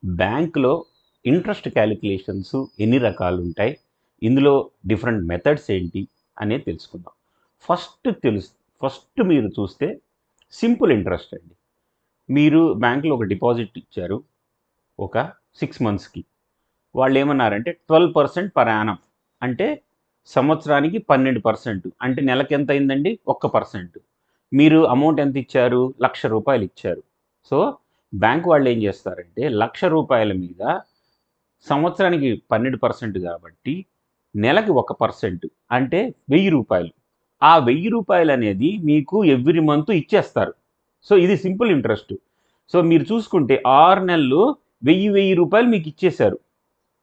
బ్యాంక్‌లో interest calculations ఎన్ని రకాలుంటాయి? ఇందులో డిఫరెంట్ మెథడ్స్ ఏంటి? అనేది తెలుసుకుందాం. ఫస్ట్ తెలుస్ ఫస్ట్ మీరు చూస్తే సింపుల్ ఇంట్రెస్ట్ అండి. మీరు బ్యాంక్‌లో ఒక డిపాజిట్ ఇచ్చారు. ఒక 6 మంత్స్‌కి. వాళ్ళేమన్నారంటే 12% పర్ యానమ్. అంటే సంవత్సరానికి 12%. అంటే నెలకెంతయిందండి? 1%. మీరు అమౌంట్ ఎంత ఇచ్చారు? రూ. 1,00,000 ఇచ్చారు. సో, బ్యాంక్ వాళ్ళేం చేస్తారంటే రూ. 1,00,000 మీద సంవత్సరానికి 12% కాబట్టి నెలకి 1% అంటే రూ. 1,000. ఆ రూ. 1,000 అనేది మీకు ఎవ్రీ మంత్ ఇచ్చేస్తారు. సో, ఇది సింపుల్ ఇంట్రెస్ట్. సో, మీరు చూసుకుంటే 6 నెలలు రూ. 1,000 మీకు ఇచ్చేశారు.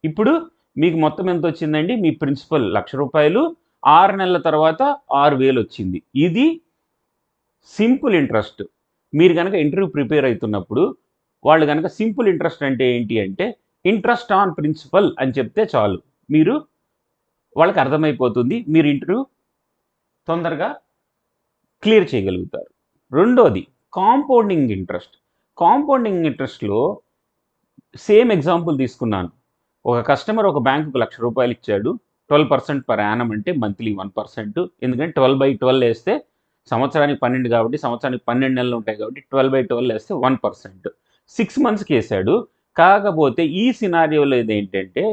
ఇప్పుడు మీకు మొత్తం ఎంత వచ్చిందండి? మీ ప్రిన్సిపల్ రూ. 1,00,000 6 నెలల తర్వాత 6,000 వచ్చింది. ఇది సింపుల్ ఇంట్రెస్ట్. మీరు గనక ఇంటర్వ్యూ ప్రిపేర్ అయితున్నప్పుడు వాళ్ళు గనక సింపుల్ ఇంట్రెస్ట్ అంటే ఏంటి అంటే ఇంట్రెస్ట్ ఆన్ ప్రిన్సిపల్ అని చెప్తే చాలు. మీరు వాళ్ళకి అర్థమైపోతుంది. మీరు ఇంటర్వ్యూ తొందరగా క్లియర్ చేయగలుగుతారు. రెండోది కాంపౌండింగ్ ఇంట్రెస్ట్. కాంపౌండింగ్ ఇంట్రెస్ట్‌లో సేమ్ ఎగ్జాంపుల్ తీసుకున్నాను. ఒక కస్టమర్ ఒక బ్యాంకుకి రూ. 1,00,000 ఇచ్చాడు. 12% పర్ యానమ్ అంటే మంత్లీ 1%. ఎందుకంటే 12/12 ఏస్తే సంవత్సరానికి 12 కాబట్టి సంవత్సరానికి 12 నెలలు ఉంటాయి కాబట్టి 12/12 ఏస్తే 1%. 6 మంత్స్‌కి ఏసాడు. కాకపోతే ఈ సినారియోలో ఇదేంటంటే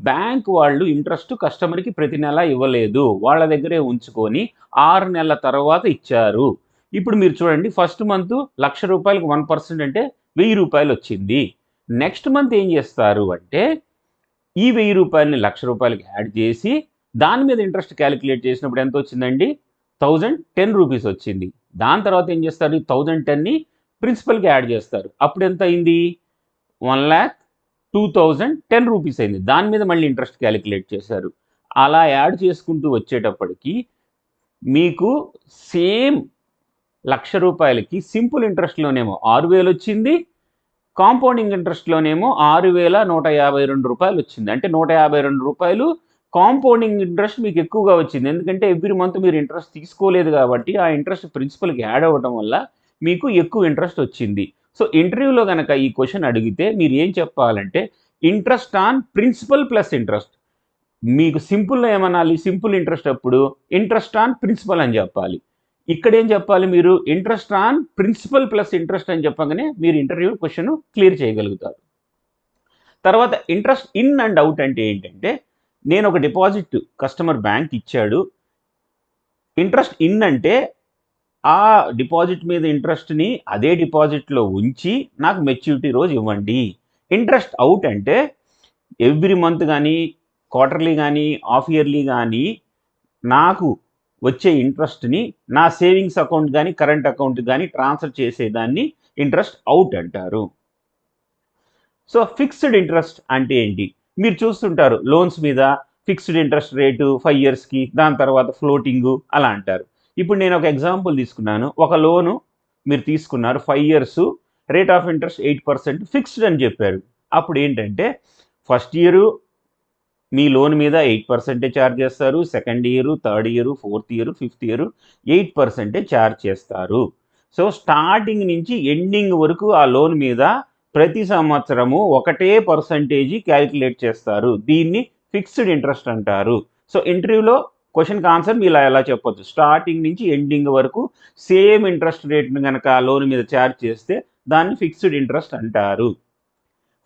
బ్యాంక్ వాళ్ళు ఇంట్రెస్ట్ కస్టమర్‌కి ప్రతి నెల ఇవ్వలేదు. వాళ్ళ దగ్గరే ఉంచుకొని 6 నెలల తర్వాత ఇచ్చారు. ఇప్పుడు మీరు చూడండి ఫస్ట్ మంత్ రూ. 1,00,000కి 1% అంటే రూ. 1,000 వచ్చింది. నెక్స్ట్ మంత్ ఏం చేస్తారు అంటే ఈ రూ. 1,000ని రూ. 1,00,000కి యాడ్ చేసి దాని మీద ఇంట్రెస్ట్ క్యాలిక్యులేట్ చేసినప్పుడు ఎంత వచ్చిందండి? రూ. 1,010 వచ్చింది. దాని తర్వాత ఏం చేస్తారు? ఈ 1,010ని ప్రిన్సిపల్‌కి యాడ్ చేస్తారు. అప్పుడు ఎంత అయింది? 1,02,010 రూపీస్ అయింది. దాని మీద మళ్ళీ ఇంట్రెస్ట్ క్యాలిక్యులేట్ చేశారు. అలా యాడ్ చేసుకుంటూ వచ్చేటప్పటికి మీకు సేమ్ రూ. 1,00,000కి సింపుల్ ఇంట్రెస్ట్‌లోనేమో 6,000 వచ్చింది. కాంపౌండింగ్ ఇంట్రెస్ట్‌లోనేమో రూ. 6,152 వచ్చింది. అంటే రూ. 152 కాంపౌండింగ్ ఇంట్రెస్ట్ మీకు ఎక్కువగా వచ్చింది. ఎందుకంటే ఎవ్రీ మంత్ మీరు ఇంట్రెస్ట్ తీసుకోలేదు కాబట్టి ఆ ఇంట్రెస్ట్ ప్రిన్సిపల్‌కి యాడ్ అవ్వడం వల్ల మీకు ఎక్కువ ఇంట్రెస్ట్ వచ్చింది. సో, ఇంటర్వ్యూలో గనక ఈ క్వెషన్ అడిగితే మీరు ఏం చెప్పాలంటే interest on principal plus interest. మీకు సింపుల్‌లో ఏమనాలి? సింపుల్ ఇంట్రెస్ట్ అప్పుడు ఇంట్రెస్ట్ ఆన్ ప్రిన్సిపల్ అని చెప్పాలి. ఇక్కడేం చెప్పాలి మీరు? Interest on principal plus interest అని చెప్పగానే మీరు ఇంటర్వ్యూ క్వెషన్ క్లియర్ చేయగలుగుతారు. తర్వాత ఇంట్రెస్ట్ ఇన్ అండ్ ఔట్ అంటే ఏంటంటే నేను ఒక డిపాజిట్ కస్టమర్ బ్యాంక్ ఇచ్చాడు. ఇంట్రెస్ట్ ఇన్ అంటే ఆ డిపాజిట్ మీద ఇంట్రెస్ట్‌ని అదే డిపాజిట్‌లో ఉంచి నాకు మెచ్యూరిటీ రోజు ఇవ్వండి. ఇంట్రెస్ట్ ఔట్ అంటే ఎవ్రీ మంత్ గానీ, క్వార్టర్లీ గానీ, హాఫ్ ఇయర్లీ గానీ నాకు వచ్చే ఇంట్రెస్ట్‌ని నా సేవింగ్స్ అకౌంట్ గానీ, కరెంట్ అకౌంట్ గానీ ట్రాన్స్‌ఫర్ చేసేదాన్ని ఇంట్రెస్ట్ ఔట్ అంటారు. సో, ఫిక్స్డ్ ఇంట్రెస్ట్ అంటే ఏంటి? మీరు చూస్తుంటారు లోన్స్ మీద ఫిక్స్డ్ ఇంట్రెస్ట్ రేటు 5 ఇయర్స్‌కి, దాని తర్వాత ఫ్లోటింగు అలా అంటారు. ఇప్పుడు నేను ఒక ఎగ్జాంపుల్ తీసుకున్నాను. ఒక లోను మీరు తీసుకున్నారు 5 years rate of interest 8% fixed అని చెప్పారు. అప్పుడేంటంటే ఫస్ట్ ఇయరు మీ లోన్ మీద 8% చార్జ్ చేస్తారు. Second year, third year, fourth year, fifth year 8% charge చేస్తారు. సో, స్టార్టింగ్ నుంచి ఎండింగ్ వరకు ఆ లోన్ మీద ప్రతి సంవత్సరము ఒకటే పర్సెంటేజీ క్యాలిక్యులేట్ చేస్తారు. దీన్ని ఫిక్స్డ్ ఇంట్రెస్ట్ అంటారు. సో, ఇంటర్వ్యూలో క్వెషన్‌కి ఆన్సర్ మీరు ఎలా చెప్పొచ్చు. స్టార్టింగ్ నుంచి ఎండింగ్ వరకు సేమ్ ఇంట్రెస్ట్ రేట్‌ని గనక ఆ లోన్ మీద చార్జ్ చేస్తే దాన్ని ఫిక్స్డ్ ఇంట్రెస్ట్ అంటారు.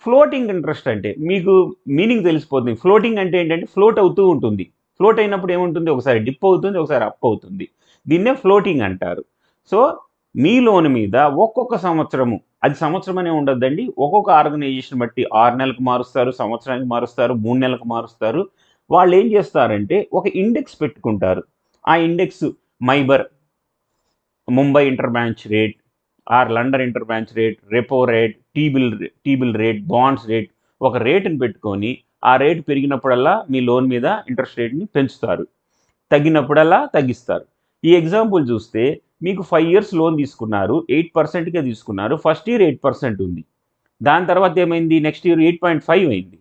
ఫ్లోటింగ్ ఇంట్రెస్ట్ అంటే మీకు మీనింగ్ తెలిసిపోతుంది. ఫ్లోటింగ్ అంటే ఏంటంటే ఫ్లోట్ అవుతూ ఉంటుంది. ఫ్లోట్ అయినప్పుడు ఏముంటుంది? ఒకసారి డిప్ అవుతుంది, ఒకసారి అప్ అవుతుంది. దీన్నే ఫ్లోటింగ్ అంటారు. సో, మీ లోన్ మీద ఒక్కొక్క సంవత్సరము అది సంవత్సరం అనే ఉండొద్దండి. ఒక్కొక్క ఆర్గనైజేషన్ బట్టి 6 నెలలకు మారుస్తారు, సంవత్సరానికి మారుస్తారు, 3 నెలలకు మారుస్తారు. వాళ్ళేం చేస్తారంటే ఒక ఇండెక్స్ పెట్టుకుంటారు. ఆ index MIBOR, Mumbai inter bank rate, London inter bank rate, repo rate, T bill rate, bonds rate ఒక రేటుని పెట్టుకొని ఆ రేటు పెరిగినప్పుడల్లా మీ లోన్ మీద ఇంట్రెస్ట్ రేట్‌ని పెంచుతారు. తగ్గినప్పుడల్లా తగ్గిస్తారు. ఈ ఎగ్జాంపుల్ చూస్తే మీకు 5 ఇయర్స్ లోన్ తీసుకున్నారు. 8%కే తీసుకున్నారు. ఫస్ట్ ఇయర్ 8% ఉంది. దాని తర్వాత ఏమైంది? నెక్స్ట్ ఇయర్ 8.5 అయింది.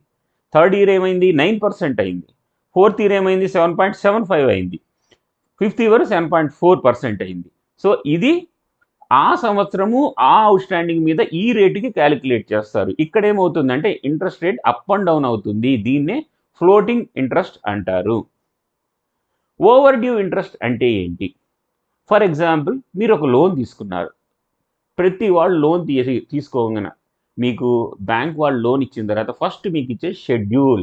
థర్డ్ ఇయర్ ఏమైంది? 9% అయింది. ఫోర్త్ ఇయర్ ఏమైంది? 7.75 అయింది. ఫిఫ్త్ ఇయర్ 7.4% అయింది. సో, ఇది ఆ సంవత్సరము ఆ అవుట్ స్టాండింగ్ మీద ఈ రేటుకి క్యాలిక్యులేట్ చేస్తారు. ఇక్కడ ఏమవుతుందంటే interest rate up and down అవుతుంది. దీన్నే ఫ్లోటింగ్ ఇంట్రెస్ట్ అంటారు. ఓవర్ డ్యూ ఇంట్రెస్ట్ అంటే ఏంటి? ఫర్ ఎగ్జాంపుల్ మీరు ఒక లోన్ తీసుకున్నారు. ప్రతి వాళ్ళు లోన్ తీసుకోగానే మీకు బ్యాంక్ వాళ్ళు లోన్ ఇచ్చిన తర్వాత ఫస్ట్ మీకు ఇచ్చే షెడ్యూల్.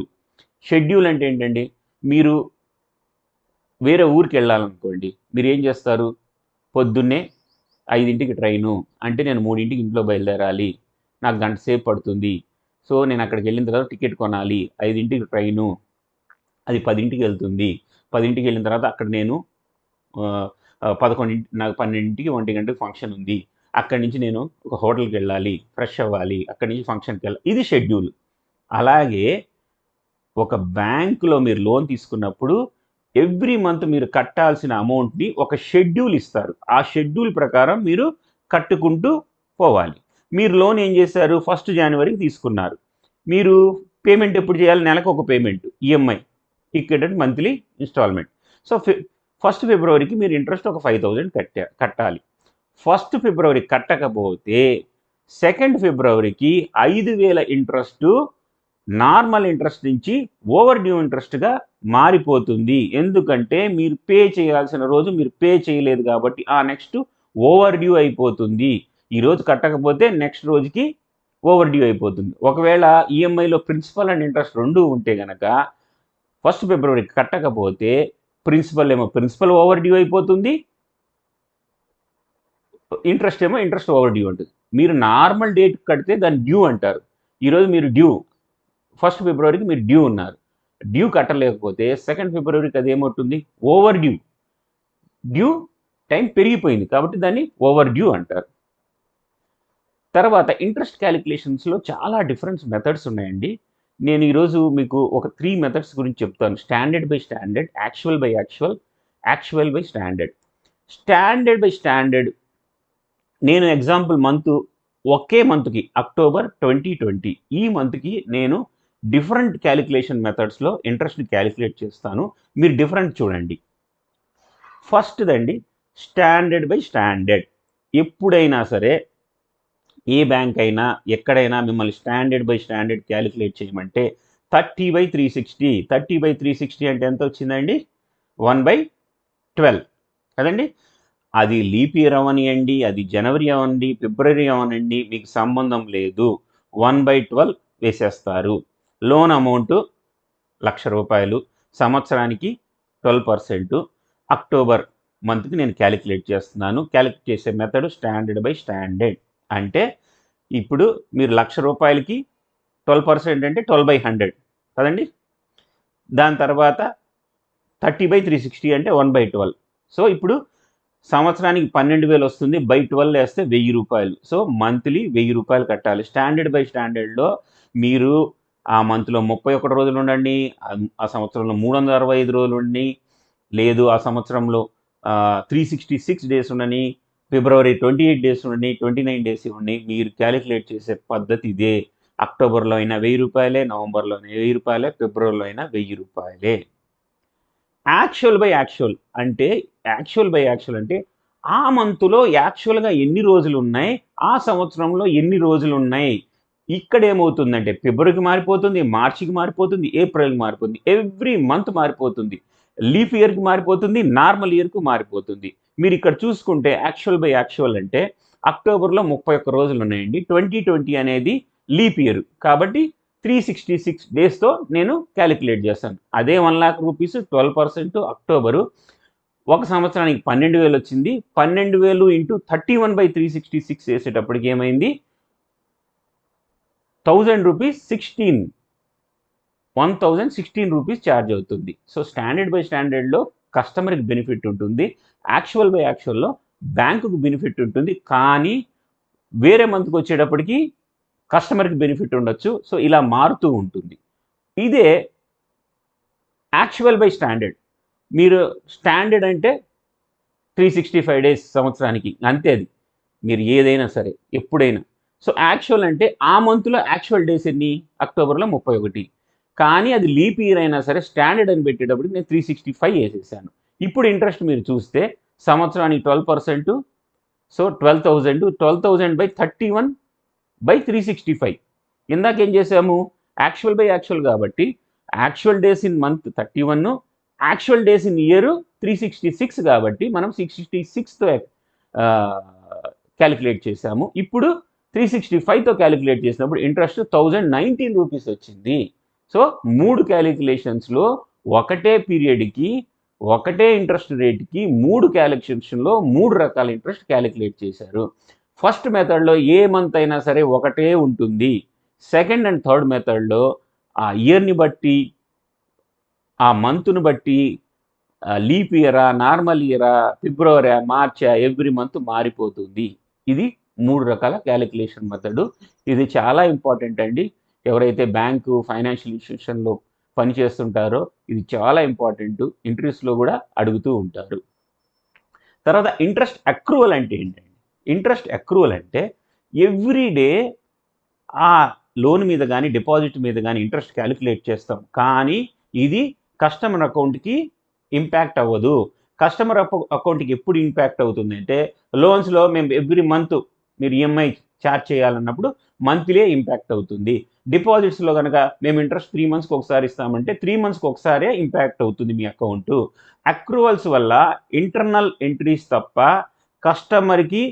షెడ్యూల్ అంటే ఏంటండి? మీరు వేరే ఊరికి వెళ్ళాలనుకోండి, మీరు ఏం చేస్తారు? పొద్దున్నే 5కి ట్రైను అంటే నేను 3కి ఇంట్లో బయలుదేరాలి, నాకు గంట సేపు పడుతుంది. సో నేను అక్కడికి వెళ్ళిన తర్వాత టికెట్ కొనాలి, 5కి ట్రైను, అది 10కి వెళ్తుంది. 10కి వెళ్ళిన తర్వాత అక్కడ నేను 11 నాకు 12కి 1 ఫంక్షన్ ఉంది. అక్కడి నుంచి నేను ఒక హోటల్కి వెళ్ళాలి, ఫ్రెష్ అవ్వాలి, అక్కడి నుంచి ఫంక్షన్కి వెళ్ళాలి. ఇది షెడ్యూల్. అలాగే ఒక బ్యాంకులో మీరు లోన్ తీసుకున్నప్పుడు ఎవ్రీ మంత్ మీరు కట్టాల్సిన అమౌంట్ని ఒక షెడ్యూల్ ఇస్తారు. ఆ షెడ్యూల్ ప్రకారం మీరు కట్టుకుంటూ పోవాలి. మీరు లోన్ ఏం చేశారు? 1 జనవరికి తీసుకున్నారు. మీరు పేమెంట్ ఎప్పుడు చేయాలి? నెలకు ఒక పేమెంట్, ఈఎంఐ, ఇక్కడ మంత్లీ ఇన్స్టాల్మెంట్. సో 1 ఫిబ్రవరికి మీరు ఇంట్రెస్ట్ ఒక 5000 కట్టాలి. 1 ఫిబ్రవరి కట్టకపోతే 2 ఫిబ్రవరికి 5000 ఇంట్రెస్ట్ నార్మల్ ఇంట్రెస్ట్ నుంచి ఓవర్ డ్యూ ఇంట్రెస్ట్గా మారిపోతుంది. ఎందుకంటే మీరు పే చేయాల్సిన రోజు మీరు పే చేయలేదు కాబట్టి ఆ నెక్స్ట్ ఓవర్ డ్యూ అయిపోతుంది. ఈరోజు కట్టకపోతే నెక్స్ట్ రోజుకి ఓవర్ డ్యూ అయిపోతుంది. ఒకవేళ ఈఎంఐలో ప్రిన్సిపల్ అండ్ ఇంట్రెస్ట్ రెండు ఉంటే కనుక 1 ఫిబ్రవరికి కట్టకపోతే ప్రిన్సిపల్ ఓవర్ డ్యూ అయిపోతుంది, ఇంట్రెస్ట్ ఓవర్ డ్యూ ఉంటుంది. మీరు నార్మల్ డేట్ కడితే దాన్ని డ్యూ అంటారు. ఈరోజు మీరు డ్యూ 1 ఫిబ్రవరికి మీరు డ్యూ ఉన్నారు. డ్యూ కట్టలేకపోతే 2 ఫిబ్రవరికి అది ఏమవుతుంది? Over due. డ్యూ టైం పెరిగిపోయింది కాబట్టి దాన్ని ఓవర్ డ్యూ అంటారు. తర్వాత ఇంట్రెస్ట్ క్యాలిక్యులేషన్స్లో చాలా డిఫరెన్స్ మెథడ్స్ ఉన్నాయండి. నేను ఈరోజు మీకు ఒక 3 మెథడ్స్ గురించి చెప్తాను. Standard by standard, actual by actual, actual by standard. Standard by standard నేను ఎగ్జాంపుల్ ఒకే మంత్కి అక్టోబర్ 2020 ఈ మంత్కి నేను డిఫరెంట్ క్యాలిక్యులేషన్ మెథడ్స్లో ఇంట్రెస్ట్ని క్యాలిక్యులేట్ చేస్తాను. మీరు డిఫరెంట్ చూడండి. ఫస్ట్దండి స్టాండర్డ్ బై స్టాండర్డ్. ఎప్పుడైనా సరే ఏ బ్యాంక్ అయినా ఎక్కడైనా మిమ్మల్ని స్టాండర్డ్ బై స్టాండర్డ్ క్యాలిక్యులేట్ చేయమంటే 30/360. 30/360 అంటే ఎంత వచ్చిందండి? 1/12 కదండి. అది లీప్ ఇయర్ అవనియండి, అది జనవరి అవనండి, ఫిబ్రవరి అవనండి, మీకు సంబంధం లేదు. 1/12 వేసేస్తారు. లోన్ అమౌంట్ ₹1,00,000, సంవత్సరానికి 12%. అక్టోబర్ మంత్కి నేను క్యాలిక్యులేట్ చేస్తున్నాను. క్యాలిక్యులేట్ చేసే మెథడ్ స్టాండర్డ్ బై స్టాండర్డ్. అంటే ఇప్పుడు మీరు ₹1,00,000కి 12% అంటే 12/100 కదండి. దాని తర్వాత 30/360 అంటే 1/12. సో ఇప్పుడు సంవత్సరానికి 12,000 వస్తుంది, బై 12 వేస్తే ₹1,000. సో మంత్లీ ₹1,000 కట్టాలి. స్టాండర్డ్ బై స్టాండర్డ్లో మీరు ఆ మంత్లో 31 రోజులు ఉండండి, ఆ సంవత్సరంలో 365 రోజులు ఉండి, లేదు ఆ సంవత్సరంలో 366 డేస్ ఉండని, ఫిబ్రవరి 28 డేస్ ఉండండి, 29 డేస్ ఇవ్వండి, మీరు క్యాలిక్యులేట్ చేసే పద్ధతి ఇదే. అక్టోబర్లో అయినా ₹1,000, నవంబర్లో అయినా ₹1,000, ఫిబ్రవరిలో అయినా ₹1,000. యాక్చువల్ బై యాక్చువల్ అంటే ఆ మంత్లో యాక్చువల్గా ఎన్ని రోజులు ఉన్నాయి, ఆ సంవత్సరంలో ఎన్ని రోజులు ఉన్నాయి. ఇక్కడ ఏమవుతుందంటే ఫిబ్రవరికి మారిపోతుంది, మార్చికి మారిపోతుంది, ఏప్రిల్కి మారిపోతుంది, ఎవ్రీ మంత్ మారిపోతుంది. లీఫ్ ఇయర్కి మారిపోతుంది, నార్మల్ ఇయర్కు మారిపోతుంది. మీరు ఇక్కడ చూసుకుంటే యాక్చువల్ బై యాక్చువల్ అంటే అక్టోబర్లో 31 రోజులు ఉన్నాయండి. 2020 అనేది లీప్ ఇయర్ కాబట్టి 366 డేస్తో నేను క్యాలిక్యులేట్ చేస్తాను. అదే ₹1,00,000 12% అక్టోబరు, ఒక సంవత్సరానికి 12,000 వచ్చింది. 12,000 ఇంటూ 31/366 వేసేటప్పటికి ఏమైంది? ₹1,016 ఛార్జ్ అవుతుంది. సో స్టాండర్డ్ బై స్టాండర్డ్లో కస్టమర్కి బెనిఫిట్ ఉంటుంది, యాక్చువల్ బై యాక్చువల్లో బ్యాంకుకు బెనిఫిట్ ఉంటుంది. కానీ వేరే మంత్కి వచ్చేటప్పటికి కస్టమర్కి బెనిఫిట్ ఉండొచ్చు. సో ఇలా మారుతూ ఉంటుంది. ఇదే యాక్చువల్ బై స్టాండర్డ్. మీరు స్టాండర్డ్ అంటే 365 డేస్ సంవత్సరానికి, అంతే. అది మీరు ఏదైనా సరే ఎప్పుడైనా. సో యాక్చువల్ అంటే ఆ మంత్లో యాక్చువల్ డేస్ ఎన్ని? అక్టోబర్లో 31. కానీ అది లీప్ ఇయర్ అయినా సరే స్టాండర్డ్ అని పెట్టేటప్పుడు నేను 365 వేసేసాను. ఇప్పుడు ఇంట్రెస్ట్ మీరు చూస్తే సంవత్సరానికి 12%, సో 12,000/31/365. ఇందాకేం చేసాము, యాక్చువల్ బై యాక్చువల్ కాబట్టి actual days in month 31, actual days in year 366 కాబట్టి మనం 666తో క్యాలిక్యులేట్ చేసాము. ఇప్పుడు 365తో క్యాలిక్యులేట్ చేసినప్పుడు ఇంట్రెస్ట్ 1019 రూపీస్ వచ్చింది. సో 3 క్యాలిక్యులేషన్స్లో ఒకటే పీరియడ్కి ఒకటే ఇంట్రెస్ట్ రేట్కి 3 క్యాలిక్యులేషన్లో 3 రకాల ఇంట్రెస్ట్ క్యాలిక్యులేట్ చేశారు. ఫస్ట్ మెథడ్లో ఏ మంత్ అయినా సరే ఒకటే ఉంటుంది. సెకండ్ అండ్ థర్డ్ మెథడ్లో ఆ ఇయర్ని బట్టి, ఆ మంత్ను బట్టి, లీప్ ఇయరా, నార్మల్ ఇయరా, ఫిబ్రవరి, మార్చా, ఎవ్రీ మంత్ మారిపోతుంది. ఇది 3 రకాల క్యాలిక్యులేషన్ మెథడ్. ఇది చాలా ఇంపార్టెంట్ అండి. ఎవరైతే బ్యాంకు, ఫైనాన్షియల్ ఇన్స్టిట్యూషన్లో పనిచేస్తుంటారో ఇది చాలా ఇంపార్టెంట్. ఇంటర్వ్యూస్లో కూడా అడుగుతూ ఉంటారు. తర్వాత ఇంట్రెస్ట్ అక్రూవల్ అంటే ఏంటండి? ఇంట్రెస్ట్ అక్రూవల్ అంటే ఎవ్రీ డే ఆ లోన్ మీద కానీ, డిపాజిట్ మీద కానీ ఇంట్రెస్ట్ క్యాలిక్యులేట్ చేస్తాం. కానీ ఇది కస్టమర్ అకౌంట్కి ఇంపాక్ట్ అవ్వదు. కస్టమర్ అకౌంట్కి ఎప్పుడు ఇంపాక్ట్ అవుతుంది అంటే, లోన్స్లో మేము ఎవ్రీ మంత్ మీరు ఈఎంఐ ఛార్జ్ చేయాలన్నప్పుడు మంత్లీ ఇంపాక్ట్ అవుతుంది. డిపాజిట్స్లో కనుక మేము ఇంట్రెస్ట్ 3 మంత్స్కి ఒకసారి ఇస్తామంటే 3 మంత్స్కి ఒకసారే ఇంపాక్ట్ అవుతుంది మీ అకౌంటు. అక్రూవల్స్ వల్ల ఇంటర్నల్ ఎంట్రీస్ తప్ప కస్టమర్కి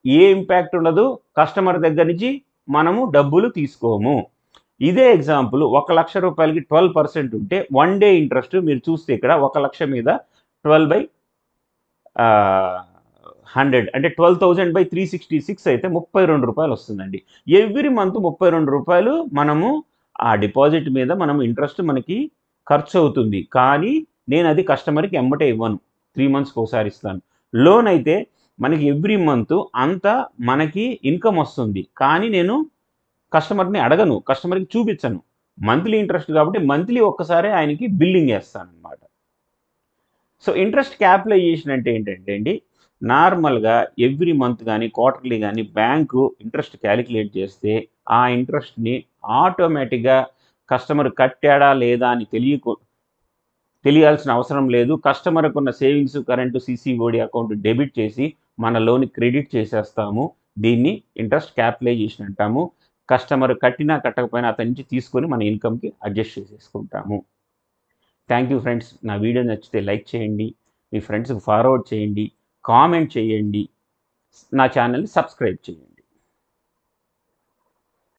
ఏ ఇంపాక్ట్ ఉండదు. కస్టమర్ దగ్గర నుంచి మనము డబ్బులు తీసుకోము. ఇదే ఎగ్జాంపుల్ 1,00,000 రూపాయలకి 12% ఉంటే 1 డే ఇంట్రెస్ట్ మీరు చూస్తే ఇక్కడ 1,00,000 మీద 12/100 అంటే 12,000/366 అయితే 32 రూపాయలు వస్తుందండి. ఎవ్రీ మంత్ 32 రూపాయలు మనము ఆ డిపాజిట్ మీద మనం ఇంట్రెస్ట్ మనకి ఖర్చు అవుతుంది. కానీ నేను అది కస్టమర్కి ఎమ్మటే ఇవ్వను, 3 మంత్స్కి ఒకసారి ఇస్తాను. లోన్ అయితే మనకి ఎవ్రీ మంత్ అంత మనకి ఇన్కమ్ వస్తుంది. కానీ నేను కస్టమర్ని అడగను, కస్టమర్కి చూపించను. మంత్లీ ఇంట్రెస్ట్ కాబట్టి మంత్లీ ఒక్కసారి ఆయనకి బిల్లింగ్ వేస్తానన్నమాట. సో ఇంట్రెస్ట్ క్యాపిటలైజేషన్ అంటే ఏంటంటే అండి, నార్మల్గా ఎవ్రీ మంత్ కానీ క్వార్టర్లీ కానీ బ్యాంకు ఇంట్రెస్ట్ క్యాలిక్యులేట్ చేస్తే ఆ ఇంట్రెస్ట్ని ఆటోమేటిక్గా కస్టమర్ కట్టాడా లేదా అని తెలియాల్సిన అవసరం లేదు. కస్టమర్కు ఉన్న సేవింగ్స్, కరెంటు, సిసిఓడి అకౌంట్ డెబిట్ చేసి మన లోన్ క్రెడిట్ చేసేస్తాము. దీన్ని ఇంట్రెస్ట్ క్యాపిటలైజేషన్ అంటాము. కస్టమర్ కట్టినా కట్టకపోయినా అతని నుంచి తీసుకొని మన ఇన్కమ్కి అడ్జస్ట్ చేసేసుకుంటాము. Thank you friends. నా వీడియో నచ్చితే లైక్ చేయండి, మీ ఫ్రెండ్స్కి ఫార్వర్డ్ చేయండి, కామెంట్ చేయండి, నా ఛానల్ని సబ్స్క్రైబ్ చేయండి.